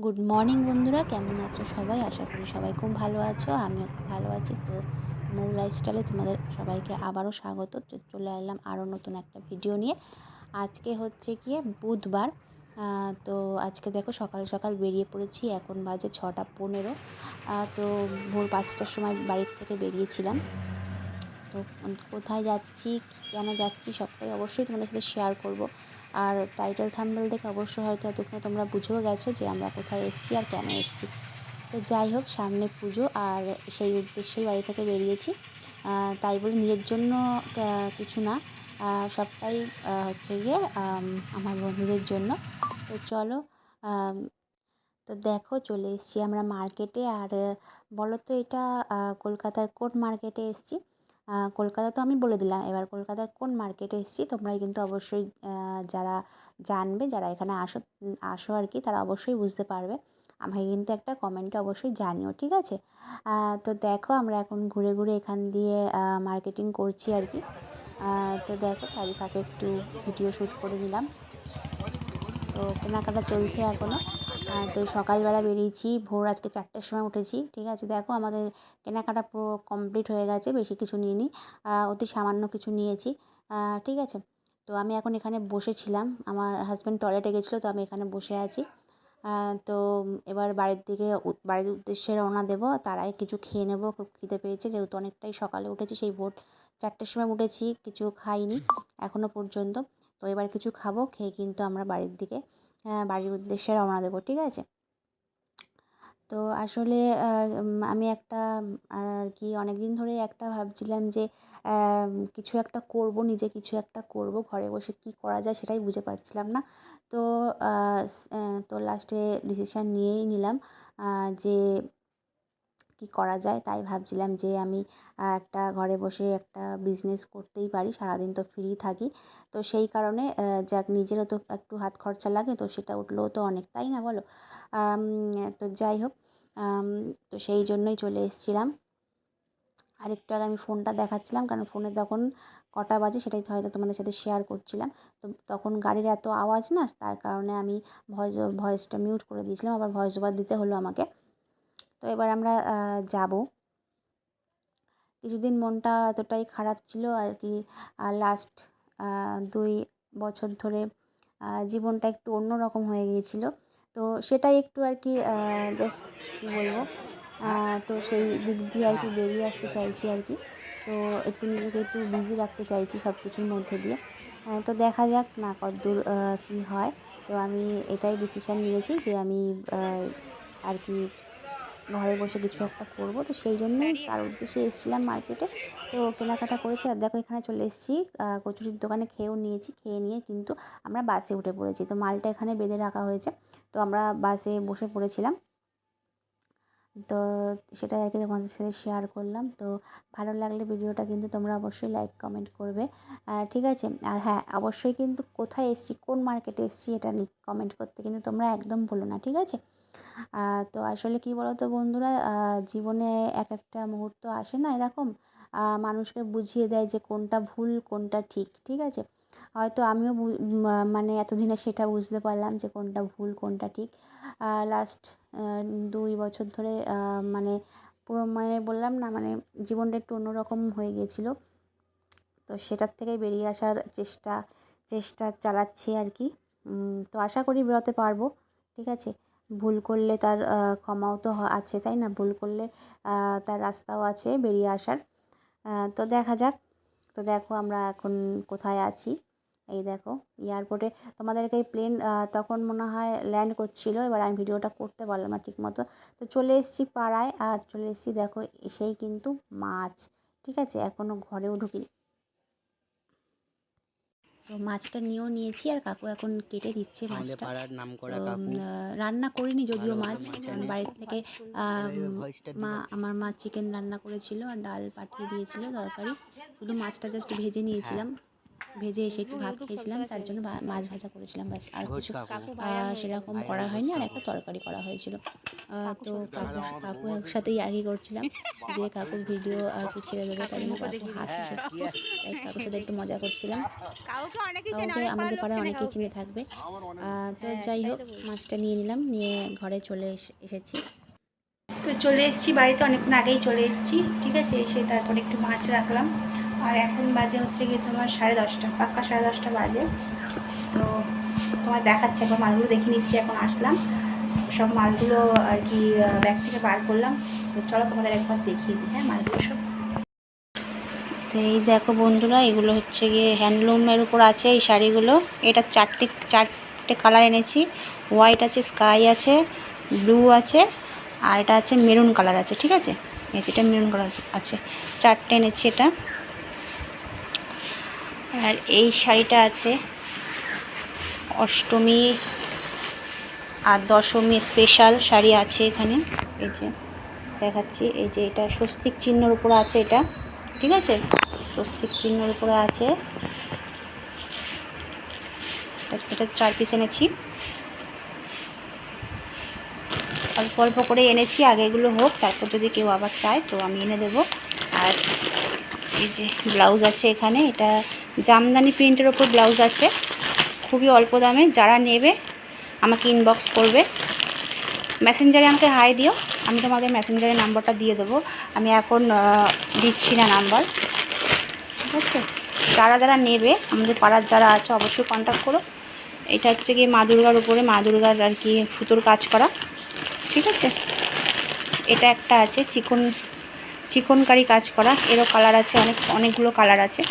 Good morning বন্ধুরা, কেমন আছো সবাই? আশা করি সবাই খুব ভালো আছো। আমিও খুব ভালো আছি। তো মৌ লাইফস্টাইলে তোমাদের সবাইকে আবারও স্বাগত। চলে এলাম আরও নতুন একটা ভিডিও নিয়ে। আজকে হচ্ছে গিয়ে বুধবার। তো আজকে দেখো সকাল সকাল বেরিয়ে পড়েছি। এখন বাজে 6:15। তো ভোর 5টার সময় বাড়ির থেকে বেরিয়েছিলাম। তো কোথায় যাচ্ছি, কেন যাচ্ছি সবটাই অবশ্যই তোমাদের সাথে শেয়ার করব। আর টাইটেল থাম্বনেল দেখে অবশ্যই হয়তো এতক্ষণে তোমরা বুঝেও গেছো যে আমরা কোথায় এসেছি আর কেন এসেছি। তো যাই হোক, সামনে পুজো আর সেই উদ্দেশ্যেই বাড়ি থেকে বেরিয়েছি। তাই বলে নিজের জন্য কিছু না, সবটাই হচ্ছে গিয়ে আমার বন্ধুদের জন্য। তো চলো, আম, তো দেখো চলে এসেছি আমরা মার্কেটে। আর বলো তো এটা কলকাতার কোন মার্কেটে এসেছি? কলকাতা তো আমি বলে দিলাম, এবার কলকাতার কোন মার্কেটে এসেছি তোমরাই কিন্তু অবশ্যই যারা জানবে, যারা এখানে আসো আর কি, তারা অবশ্যই বুঝতে পারবে। আমাকে কিন্তু একটা কমেন্টে অবশ্যই জানিও, ঠিক আছে? তো দেখো আমরা এখন ঘুরে ঘুরে এখান দিয়ে মার্কেটিং করছি আর কি। তো দেখো তারই ফাঁকে একটু ভিডিও শ্যুট করে নিলাম। তো কেনাকাটা চলছে এখনও। তো সকালবেলা বেরিয়েছি, ভোর আজকে 4টের সময় উঠেছি, ঠিক আছে? দেখো আমাদের কেনাকাটা পুরো কমপ্লিট হয়ে গেছে, বেশি কিছু নিইনি, অতি সামান্য কিছু নিয়েছি, ঠিক আছে? তো আমি এখন এখানে বসেছিলাম, আমার হাজব্যান্ড টয়লেটে গেছিলো, তো আমি এখানে বসে আছি। তো এবার বাড়ির উদ্দেশ্যে রওনা দেবো, তার আগে কিছু খেয়ে নেবো, খুব খিদে পেয়েছে, যেহেতু অনেকটাই সকালে উঠেছি, সেই ভোর 4টের সময় উঠেছি, কিছু খাইনি এখনও পর্যন্ত। তো এবার কিছু খাবো, খেয়ে কিন্তু আমরা বাড়ির উদ্দেশ্যে রওনা দেবো, ঠিক আছে? তো আসলে আমি একটা আর কি অনেক দিন ধরে একটা ভাবছিলাম যে কিছু একটা করব, নিজে কিছু একটা করব, ঘরে বসে কি করা যায় সেটাই বুঝে পাচ্ছিলাম না। তো তো লাস্টে ডিসিশান নিয়েই নিলাম যে কী করা যায়। তাই ভাবছিলাম যে আমি একটা ঘরে বসে একটা বিজনেস করতেই পারি, সারাদিন তো ফ্রি থাকি। তো সেই কারণে যাক, নিজেরও তো একটু হাত খরচা লাগে, তো সেটা উঠলেও তো অনেক, তাই না বলো? তো যাই হোক, আম তো সেই জন্যই চলে এসেছিলাম। আর একটু আগে আমি ফোনটা দেখাচ্ছিলাম, কারণ ফোনে তখন কটা বাজে সেটাই তো হয়তো তোমাদের সাথে শেয়ার করছিলাম। তো তখন গাড়ির এত আওয়াজ না, তার কারণে আমি ভয়েসটা মিউট করে দিয়েছিলাম, আবার ভয়েস ওভার দিতে হলো আমাকে। তো এবার আমরা যাবো। কিছুদিন মনটা এতটাই খারাপ ছিল আর কি, লাস্ট 2 বছর ধরে জীবনটা একটু অন্যরকম হয়ে গিয়েছিল। তো সেটাই একটু আর কি, জাস্ট কী বলবো, তো সেই দিক দিয়ে আর কি বেরিয়ে আসতে চাইছি আর কি। তো একটু নিজেকে একটু বিজি রাখতে চাইছি সব কিছুর মধ্যে দিয়ে। তো দেখা যাক না কতদূর কী হয়। তো আমি এটাই ডিসিশান নিয়েছি যে আমি আর কি ঘরে বসে কিছু একটা করব। তো সেই জন্যই তার উদ্দেশ্যে এসেছিলাম মার্কেটে। তো কেনাকাটা করেছি, আর দেখো এখানে চলে এসেছি, কচুরির দোকানে খেয়েও নিয়েছি। খেয়ে নিয়ে কিন্তু আমরা বাসে উঠে পড়েছি। তো মালটা এখানে বেঁধে রাখা হয়েছে, তো আমরা বাসে বসে পড়েছিলাম। তো সেটাই আর কি তোমাদের সাথে শেয়ার করলাম। তো ভালো লাগলে ভিডিওটা কিন্তু তোমরা অবশ্যই লাইক কমেন্ট করবে, ঠিক আছে? আর হ্যাঁ, অবশ্যই কিন্তু কোথায় এসেছি, কোন মার্কেটে এসেছি, এটা কমেন্ট করতে কিন্তু তোমরা একদম ভুলো না, ঠিক আছে? তো আসলে কী বলো তো বন্ধুরা, জীবনে এক একটা মুহূর্ত আসে না এরকম, মানুষকে বুঝিয়ে দেয় যে কোনটা ভুল কোনটা ঠিক, ঠিক আছে? হয়তো আমিও মানে এতদিনে সেটা বুঝতে পারলাম যে কোনটা ভুল কোনটা ঠিক। লাস্ট 2 বছর ধরে মানে পুরো, মানে বললাম না, মানে জীবনটা একটু অন্যরকম হয়ে গিয়েছিলো। তো সেটার থেকেই বেরিয়ে আসার চেষ্টা চালাচ্ছি আর কি। তো আশা করি বেরোতে পারবো, ঠিক আছে? ভুল করলে তার ক্ষমাও তো আছে, তাই না? ভুল করলে তার রাস্তাও আছে বেরিয়ে আসার। তো দেখা যাক। তো দেখো আমরা এখন কোথায় আছি, এই দেখো এয়ারপোর্টে। তোমাদেরকে প্লেন তখন মনে হয় ল্যান্ড করছিলো, এবার আমি ভিডিওটা করতে পারলাম না ঠিক মতো। তো চলে এসেছি পাড়ায়, আর চলে এসেছি দেখো এসেই কিন্তু মাছ, ঠিক আছে? এখনও ঘরেও ঢুকিনি। তো মাছটা নিয়েও নিয়েছি, আর কাকু এখন কেটে দিচ্ছে আমাদের মাছটা। পাড়ার তো নামকরা কাকু রান্না করিনি যদিও ভালোভাবে মাছ, মাছ কারণ আনে। বাড়ির থেকে এভাবে ভয়েসটা দিবা। আমার মা চিকেন রান্না করেছিল আর ডাল পাঠিয়ে দিয়েছিল, তরকারি। শুধু মাছটা জাস্ট ভেজে হ্যাঁ, নিয়েছিলাম। ভেজে এসে একটু ভাত খেয়েছিলাম, তার জন্য মাছ ভাজা করেছিলাম ব্যাস, আর ঘোষ কিছু কাকু সেরকম ভাইরাল করা ঘোষ হয়নি। আর কাকু। একটা তরকারি করা হয়েছিল। তো কাকুর সাথেই আরকি করছিলাম যে কাকুর ভিডিও আর কি ছেড়ে দেবো, তাই জন্য কাকু হাসছে, হ্যাঁ কি আছে? তাই কাকুর সাথে একটু মজা করছিলাম। কাউকে অনেকেই চেনে, কাকুকে অনেক পাড়ার আমাদের লোক পাড়ায় চেনে অনেকেই কাউকে। চিনে থাকবে। তো হ্যাঁ, যাই সেটাই হোক, তো বলছি। মাছটা নিয়ে নিলাম, নিয়ে ঘরে চলে এসেছি। তো চলে এসেছি বাড়িতে, অনেকক্ষণ আগেই চলে এসেছি, ঠিক আছে। এসে তারপরে একটু মাছ রাখলাম। আর এখন বাজে হচ্ছে গিয়ে তোমার 10:30, পাক্কা 10:30 বাজে। তো তোমার দেখাচ্ছে, একবার মালগুলো দেখে নিচ্ছি। এখন আসলাম, সব মালগুলো আর কি ব্যাগ থেকে বার করলাম। তো চলো তোমাদের একবার দেখিয়ে দিই, হ্যাঁ, মালগুলো সব। তো এই দেখো বন্ধুরা, এগুলো হচ্ছে গিয়ে হ্যান্ডলুমের উপর আছে এই শাড়িগুলো। এটা চারটে কালার এনেছি। হোয়াইট আছে, স্কাই আছে, ব্লু আছে, আর এটা আছে মেরুন কালার আছে, ঠিক আছে। এই যেটা মেরুন কালার আছে, চারটে এনেছি এটা। আর এই শাড়িটা আছে অষ্টমী আর দশমী স্পেশাল শাড়ি আছে এখানে। এই যে দেখাচ্ছি, এই যে এটা স্বস্তিক চিহ্নর উপরে আছে এটা, ঠিক আছে, স্বস্তিক চিহ্নর উপরে আছে। এটা 4 পিস এনেছি, অল্প অল্প করে এনেছি, আগে এগুলো হোক, তারপর যদি কেউ আবার চায় তো আমি এনে দেবো। আর এই যে ব্লাউজ আছে এখানে, এটা জামদানি প্রিন্টের ওপর ব্লাউজ আছে, খুবই অল্প দামে। যারা নেবে আমাকে ইনবক্স করবে, মেসেঞ্জারে আমাকে হাই দিও, আমি তোমাদের মেসেঞ্জারে নাম্বারটা দিয়ে দেবো। আমি এখন দিচ্ছি না নাম্বার, ঠিক আছে। যারা যারা নেবে, আমাদের পাড়ার যারা আছে, অবশ্যই কন্ট্যাক্ট করো। এটা হচ্ছে গিয়ে মা দুর্গার উপরে, মা দুর্গার আর কি সুতোর কাজ করা, ঠিক আছে। এটা একটা আছে চিকনকারি কাজ করা, এরও কালার আছে, অনেকগুলো কালার আছে।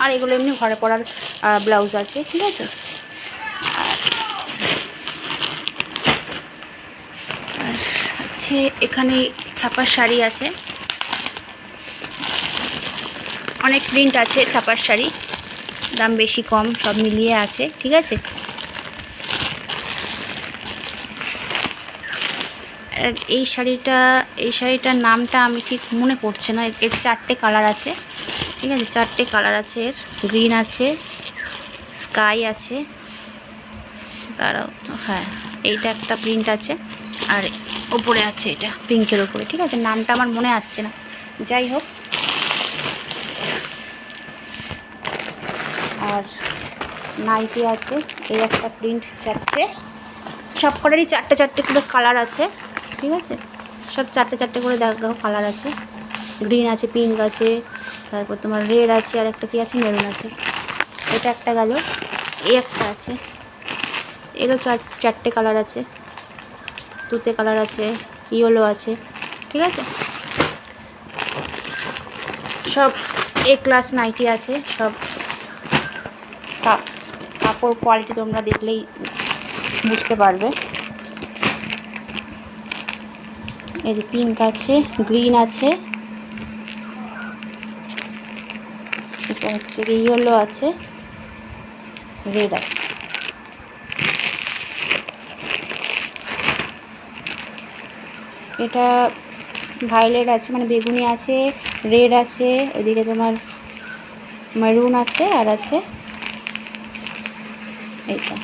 আর এগুলো এমনি ঘরে পরার ব্লাউজ আছে, ঠিক আছে। আর আছে এখানে ছাপার শাড়ি আছে, অনেক প্রিন্ট আছে ছাপার শাড়ি, দাম বেশি কম সব মিলিয়ে আছে, ঠিক আছে। আর এই শাড়িটার নামটা আমি ঠিক মনে পড়ছে না। এর 4টে কালার আছে, ঠিক আছে, 4টে কালার আছে। এর গ্রিন আছে, স্কাই আছে, তারাও তো, হ্যাঁ, এইটা একটা প্রিন্ট আছে, আর ওপরে আছে এটা পিঙ্কের ওপরে, ঠিক আছে। নামটা আমার মনে আসছে না, যাই হোক। আর নাইটি আছে, এই একটা প্রিন্ট, 4টে, সব কটারই 4টে করে কালার আছে, ঠিক আছে। সব 4টে করে দেখো কালার আছে। গ্রিন আছে, পিঙ্ক আছে, তারপর তোমার রেড আছে, আর একটা কি আছে, মেরুন আছে। এটা একটা গেল, এই একটা আছে, এরও 4টে কালার আছে, তুতে কালার আছে, ইয়েলো আছে, ঠিক আছে। সব ক্লাস নাইটি আছে, সব কাপড় কোয়ালিটি তোমরা দেখলেই বুঝতে পারবে। এই যে পিঙ্ক আছে, গ্রিন আছে, এটা হচ্ছে ইয়েলো আছে, রেড আছে। এটা ভায়োলেট আছে, মানে বেগুনি আছে, রেড আছে, ওইদিকে তোমার মেরুন আছে, আর আছে এইটা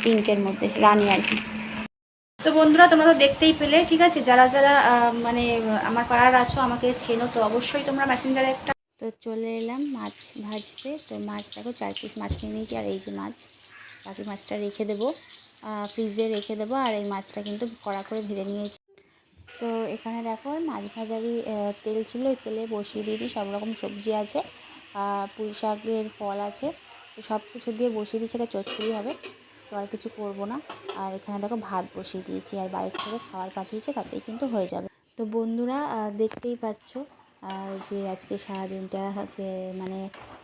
পিঙ্কের মধ্যে রানী আর কি। তো বন্ধুরা, তোমরা তো দেখতেই পেলে, ঠিক আছে। যারা যারা মানে আমার পাড়ার আছো, আমাকে চেনো, তো অবশ্যই তোমরা মেসেঞ্জারে একটা। তো চলে এলাম মাছ ভাজতে। তো মাছ দেখো, 4 পিস মাছ নিয়ে নিয়েছি, আর এই যে মাছ, বাকি মাছটা রেখে দেবো, ফ্রিজে রেখে দেবো। আর এই মাছটা কিন্তু কড়া করে ভেজে নিয়েছি। তো এখানে দেখো মাছ ভাজারই তেল ছিল, ওই তেলে বসিয়ে দিয়েছি, সব রকম সবজি আছে, পুঁই শাকের ফল আছে, তো সব কিছু দিয়ে বসিয়ে দিয়েছি। এটা চচ্চড়ি হবে, তো আর কিছু করব না। আর এখানে দেখো ভাত বসিয়ে দিয়েছি, আর বাইরে থেকে খাবার পাঠিয়েছে, তাতেই কিন্তু হয়ে যাবে। তো বন্ধুরা, দেখতেই পাচ্ছ যে আজকে সারাদিনটাকে মানে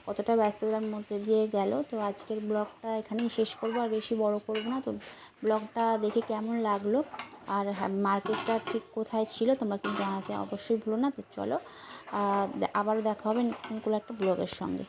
কতটা ব্যস্ততার মধ্যে দিয়ে গেল। তো আজকের ব্লগটা এখানেই শেষ করব, আর বেশি বড় করব না। তো ব্লগটা দেখে কেমন লাগলো, আর হ্যাঁ, মার্কেটটা ঠিক কোথায় ছিল তোমরা কিন্তু জানাতে অবশ্যই ভুলো না। তো চলো, আবারও দেখা হবে নতুন কোনো একটা ব্লগের সঙ্গে।